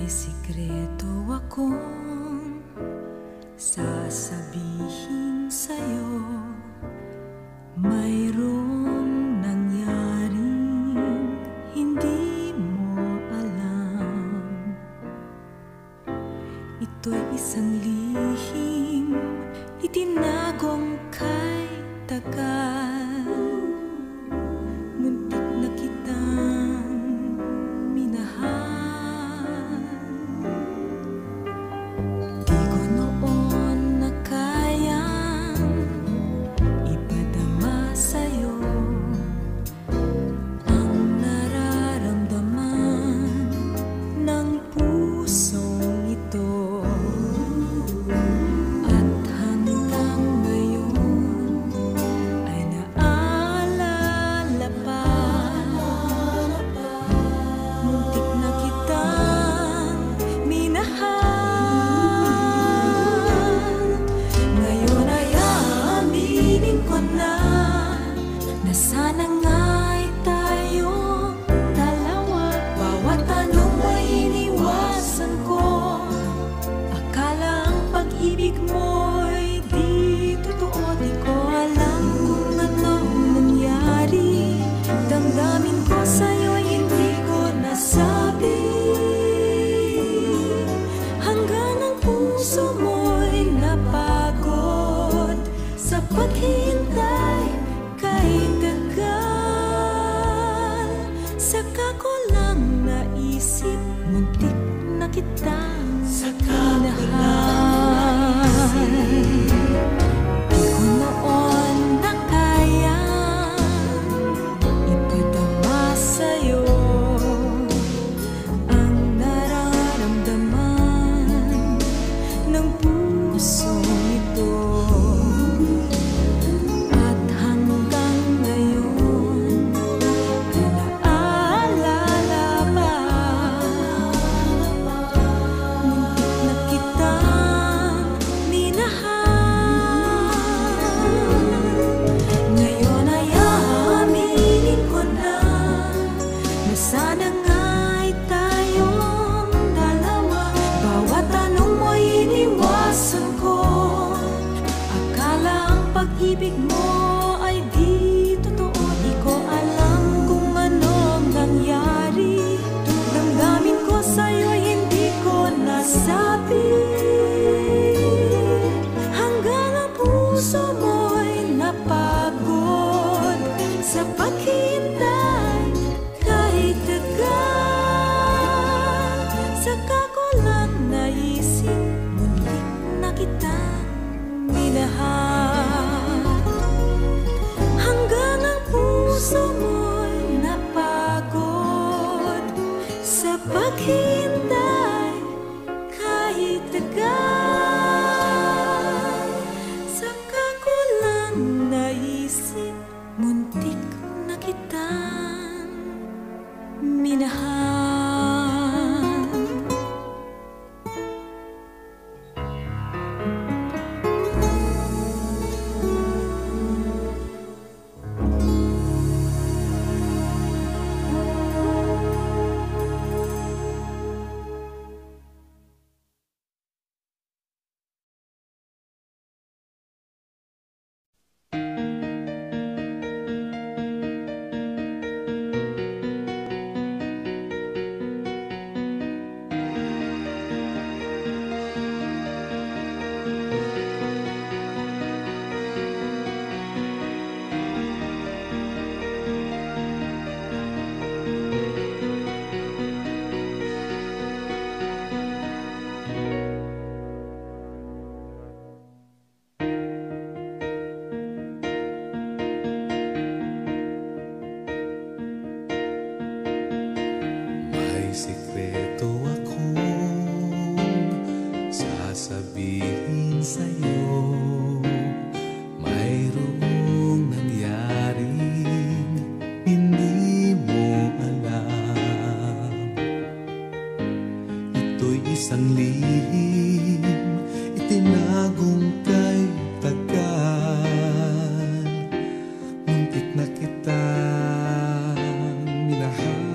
sikreto akong sasabihin sa'yo. Mayroong nangyaring hindi mo alam. Ito'y isang lihim, itinagong kay tagal. Muntik na kitang minahal. Di ko noon na kayang ipadama sa'yo ang nararamdaman ng pusong ito. At hanggang ngayon ay naaalala pa. Muntik na kitang minahal. Ngayon ay aaminin ko na sana nga'y tayong dalawa. Bawat tanong ay iniwasan ko. Akala ang pag-ibig mo'y di totoo. Di ko alam kung anong nangyari. Damdamin ko sa'yo'y hindi ko nasabi. Hanggang ang puso mo'y napagod sa paghihintay kay tagal. Saka ko lang naisip, muntik na kitang minahal. Di ko noon na kayang ipadama sa'yo ang nararamdaman ng pusong ito. At hanggang ngayon ay naaalala pa. Muntik na kitang minahal. Ngayon ay aaminin ko na sana nga'y tayong dalawa. Bawat tanong mo'y iniwasan ko. Akala ang pag-ibig mo ay di totoo. Di ko alam kung anong nangyari. Damdamin ko sa'yo'y hindi ko nasabi. Hanggang ang puso mo'y napagod sa paghihintay kahit tagal. Saka ko lang naisip, muntik na kitang minahal. Hanggang ang puso mo'y napagod sa paghihintay kahit tagal. Saka ko lang naisip, muntik na kitang minahal. May sikreto akong sasabihin sa'yo. Mayroong nangyaring hindi mo alam. Ito'y isang lihim, itinagong kay tagal. Muntik na kitang minahal.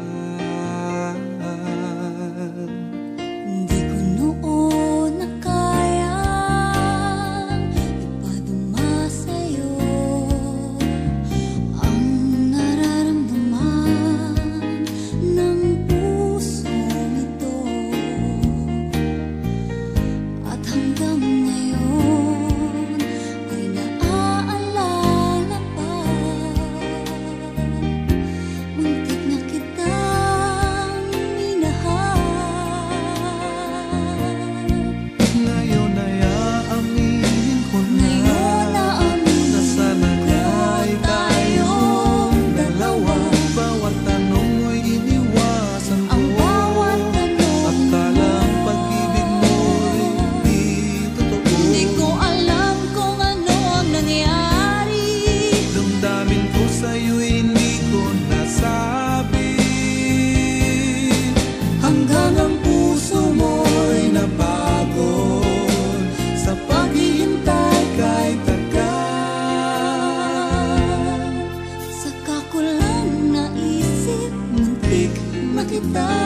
muntik na kitang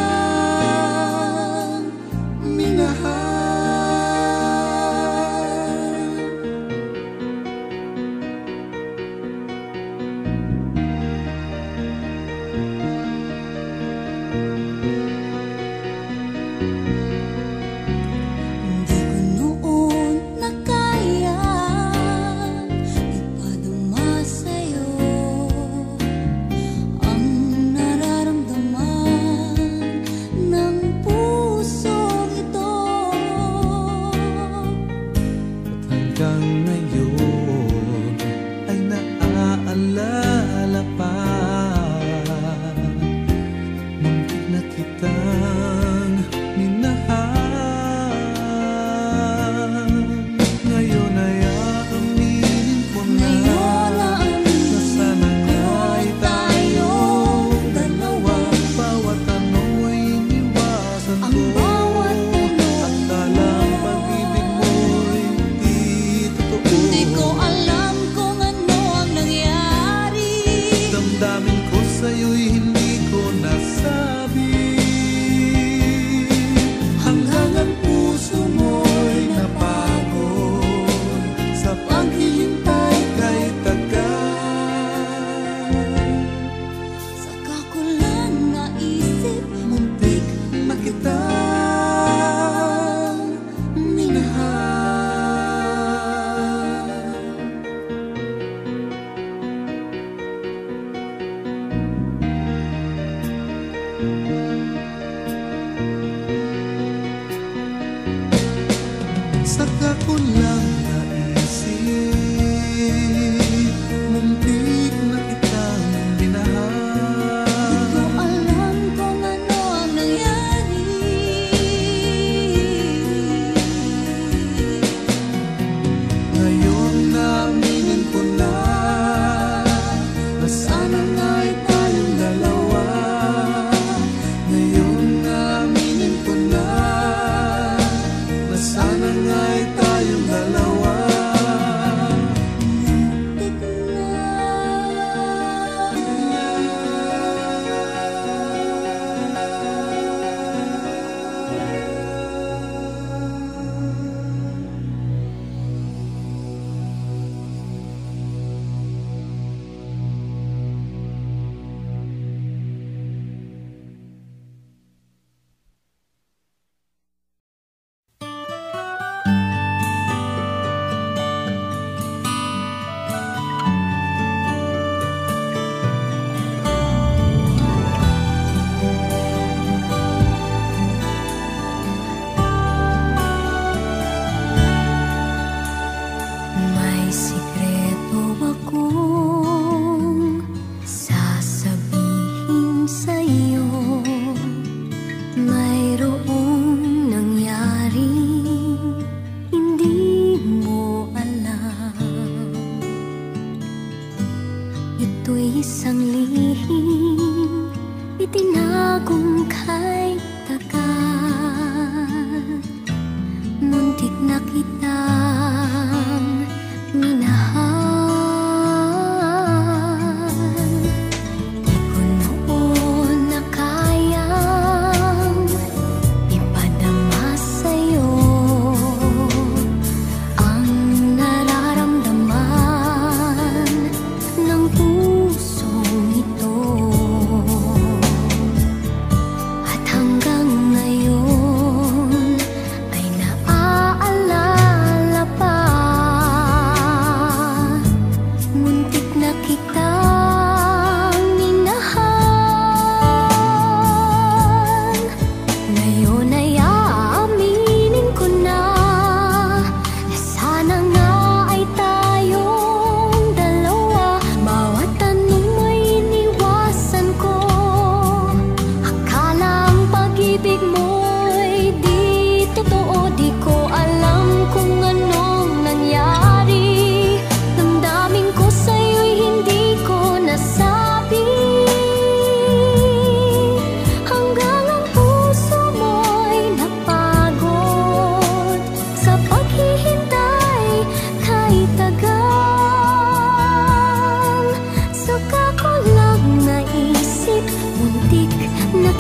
minahal. Saka ko lang naisip, muntik na kitang binahal. Di ko alam kung ano ang nangyari. Ngayon naaminin ko na, sana nga'y tayong dalawa. Ngayon naaminin ko na, sana nga'y tayong dalawa. Muntik may sikreto akong sasabihin sa'yo. Mayroong nangyaring hindi mo alam. Ito'y isang lihim itinagong kay tagal. Muntik na kitang minahal. Di ko noon na kayang ipadama sa'yo ang nararamdaman ng pusong ito. At hanggang ngayon ay naaalala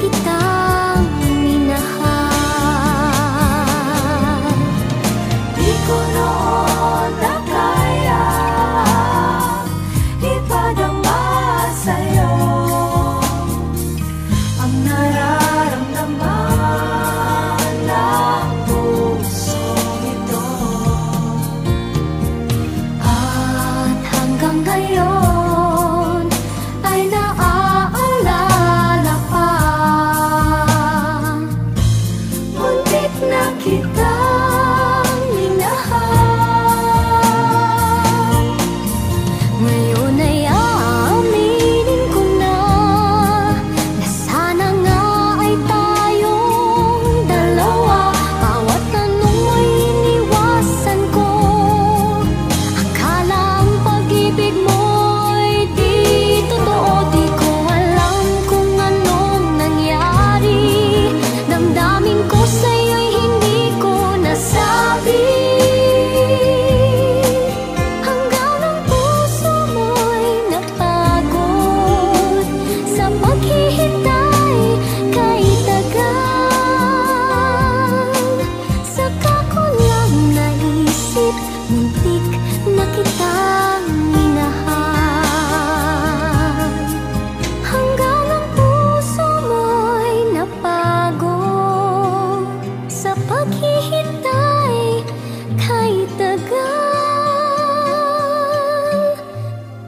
kitang minahal. Di ko noon na kaya ipadama sa'yo ang nararamdaman ng pusong ito. At hanggang ngayon ay naaalala pa, muntik na kitang minahal. Ngayon ay aaminin ko na sana nga ay tayong dalawa. Bawat tanong ay iniwasan ko, akala ang pag-ibig mo'y di totoo. Di ko alam kung anong nangyari, damdamin ko sa'yo'y hindi ko nasabi. Hanggang ang puso mo'y napagod sa paghihintay kay tagal. Saka ko lang naisip, muntik na kitang minahal. Hanggang ang puso mo'y napagod sa paghihintay kay tagal.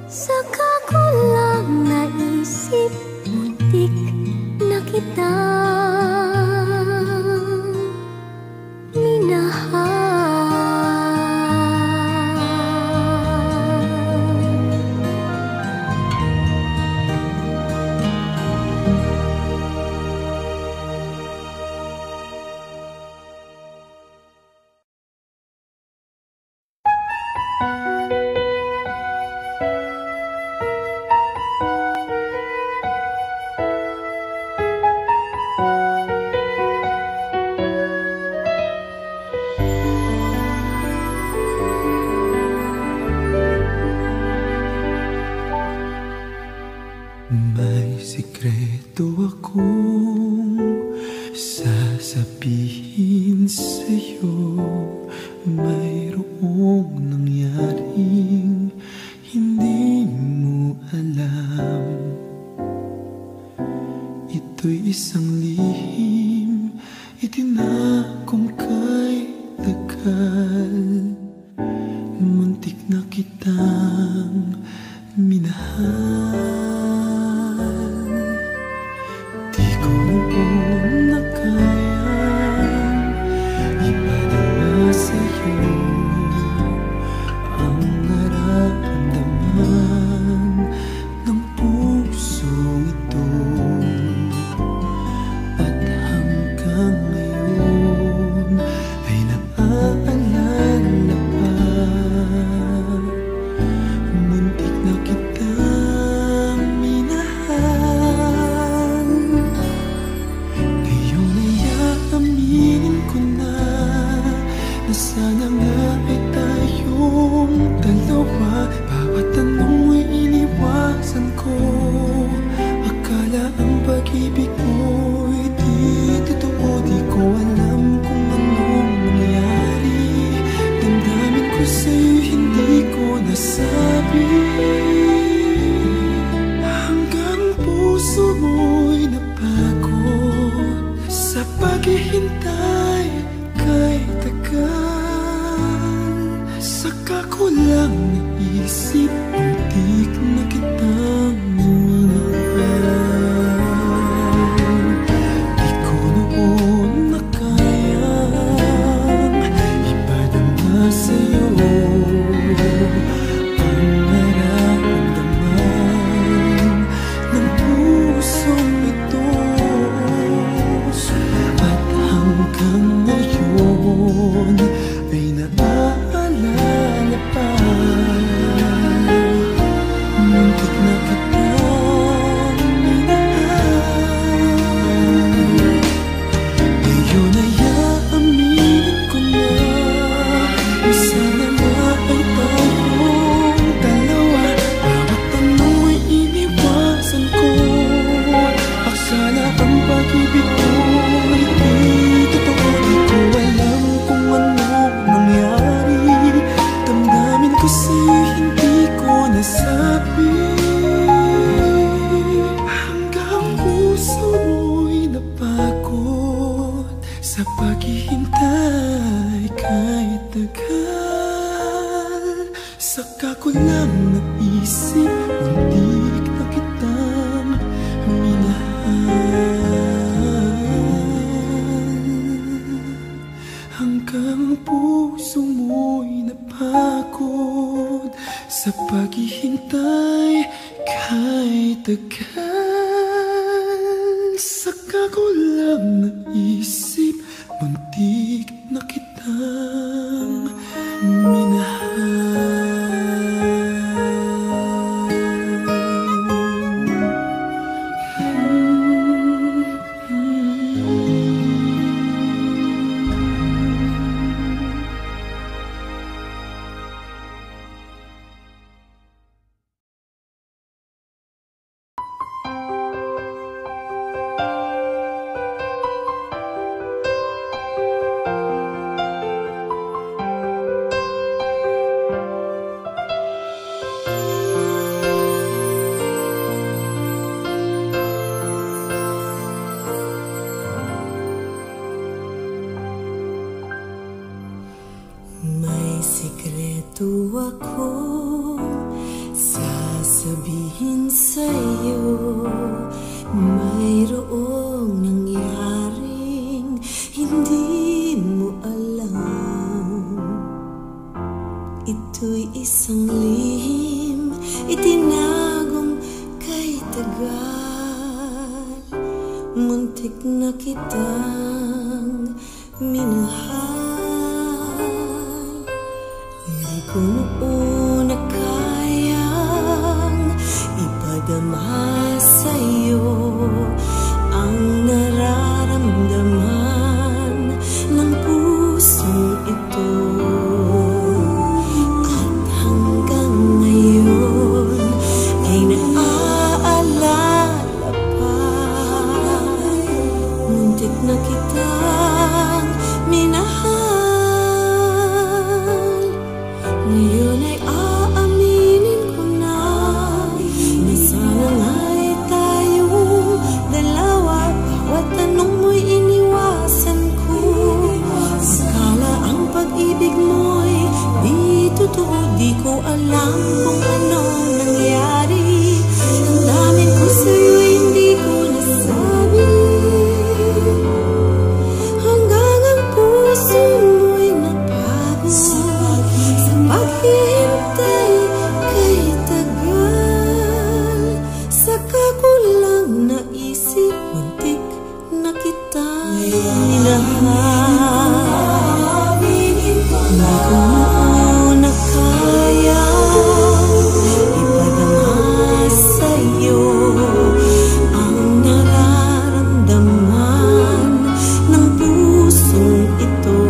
Saka ko lang naisip, muntik na kitang minahal. May sikreto akong sasabihin sa'yo. Mayroong nangyaring hindi mo alam. Ito'y isang lihim itinakong kay tagal. Muntik na kitang minahal. Di ko noon na kayang ipadama sa'yo ang nararamdaman ng pusong ito. At hanggang ngayon ay naaalala pa, muntik na kitang minahal. Ngayon ay aaminin ko na sana nga ay tayong dalawa. Bawat tanong ay iniwasan ko, akala ang pag-ibig mo'y di totoo. Di ko alam kung anong nangyari, damdamin ko sa'yo hindi ko nasabi. Hanggang puso mo'y napagod sa paghihintay kay tagal. Saka ko lang naisip, muntik na kitang minahal. Di ko noon na kayang ipadama sa'yo ang nararamdaman ng pusong ito. At hanggang ngayon ay naaalala pa, pag-ibig ko'y di totoo. Di ko alam kung ano nangyari. Damdamin ko sa'yo, hindi ko nasabi. Hanggang puso mo'y napagod sa paghihintay kahit tagal. Saka ko lang naisip, muntik na kitang minahal. Hanggang puso mo'y napagod sa paghihintay kahit tagal. Saka ko lang naisip, muntik na kitang minahal. May sikreto akong sasabihin sa'yo. Mayroong nangyaring hindi mo alam. Ito'y isang lihim, itinagong kay tagal. Muntik na kitang minahal. Di ko noon na kayang ipadama sa'yo ang nararamdaman ng pusong ito. At hanggang ngayon ay naaalala pa. Muntik na kitang minahal. Ngayon ay aaminin ko na sana nga'y tayong dalawa. Bawat tanong mo'y iniwasan ko. Akala ang pag-ibig mo'y di totoo. Di ko alam kung anong nangyari. Damdamin ko sa'yo, hindi ko nasabi. Hanggang ang puso mo'y napagod sa paghihintay kay tagal. Saka ko lang naisip, muntik na kitang minahal. Di ko noon na kayang ipadama sa'yo ang nararamdaman ng pusong ito.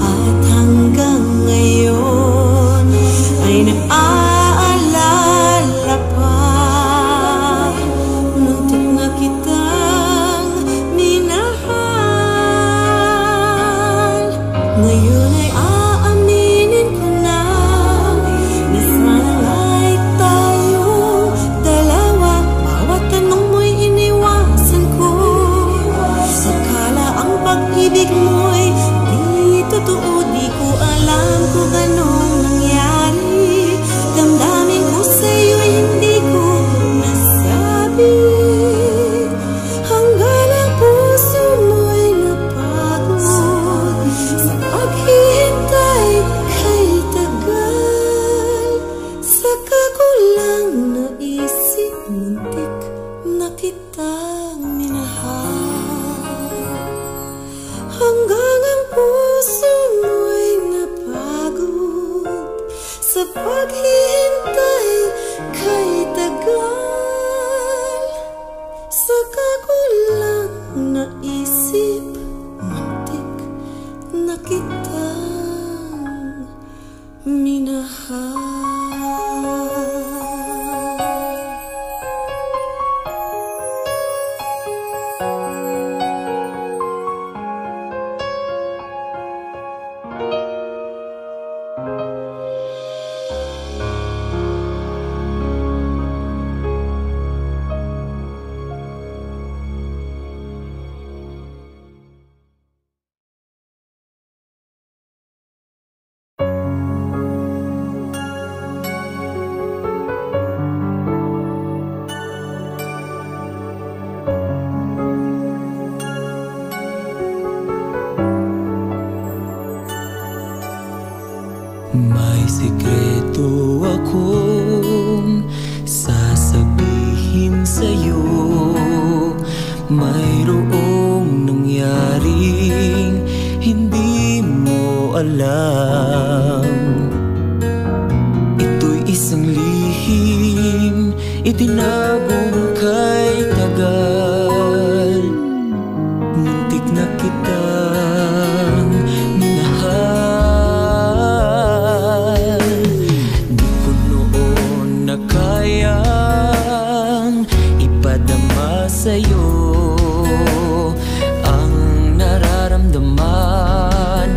At hanggang ngayon ay naaalala pa. Muntik na kitang minahal. Ngayon ay aaminin ko na sana nga'y tayong dalawa. Bawat tanong mo'y iniwasan ko. Akala ang pag-ibig mo'y di totoo. Di ko alam kung anong nangyari. Damdamin ko sa'yo, hindi ko nasabi. Hanggang ang puso mo'y napagod sa paghihintay kay tagal. Saka ko lang naisip, muntik na kitang minahal. Hanggang ang puso mo'y napagod sa paghihintay kay tagal. Saka ko lang naisip, muntik na kitang minahal. mayroong nangyaring hindi mo alam. Ito'y isang lihim, itinagong kay tagal. Muntik na kitang minahal. Di ko noon na kayang ipadama sa'yo ang nararamdaman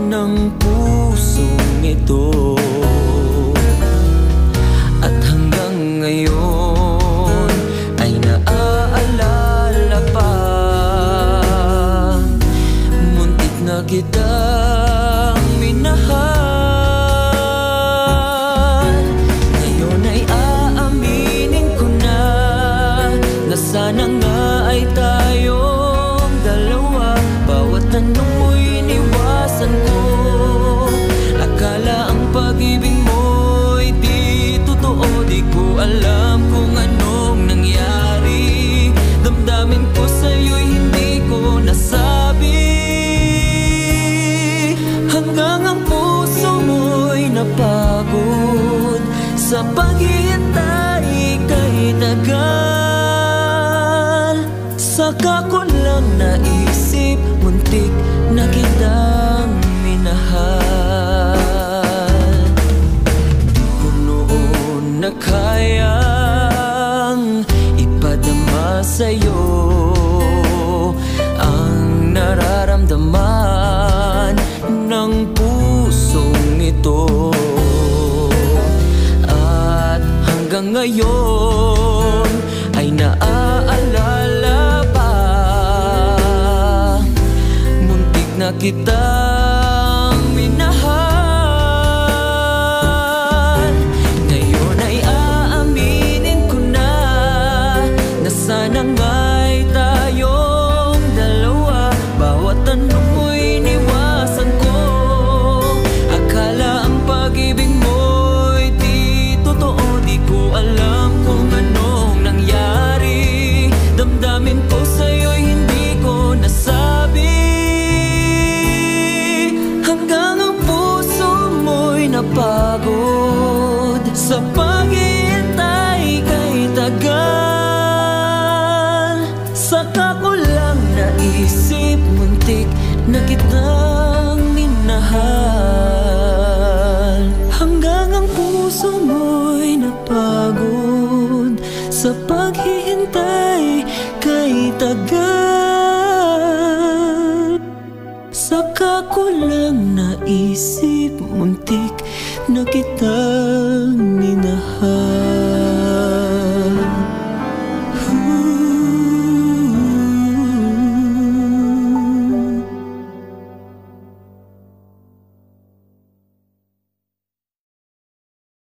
ng pusong ito. At hanggang ngayon ay naaalala pa. Muntik na kitang minahal. Ngayon ay aaminin ko na sana nga ay tayong dalawa. Bawat tanong mo'y iniwasan ko. Akala ang pag-ibig mo'y di totoo. Di ko alam kung anong nangyari. Damdamin ko sa'yo'y hindi ko nasabi. Hanggang ang puso mo'y napagod sa paghihintay kay tagal. Saka ko lang naisip, muntik na kitang minahal. Di ko noon na kayang ipadama sa'yo ang nararamdaman ng pusong ito. At hanggang ngayon ay naaalala pa. Muntik na kitang minahal. Ngayon ay aaminin ko na sana nga'y tayong dalawa. Bawat tanong mo'y iniwasan ko. Akala ang pag-ibig mo'y di totoo. Di ko alam kung anong nangyari. Damdamin ko sa'yo'y hindi ko nasabi. Hanggang ang puso mo'y napagod sa paghihintay kay tagal. Saka ko lang naisip, muntik na kitang minahal. Hanggang ang puso mo'y napagod sa paghihintay kay tagal. Saka ko lang naisip, muntik na kitang minahal.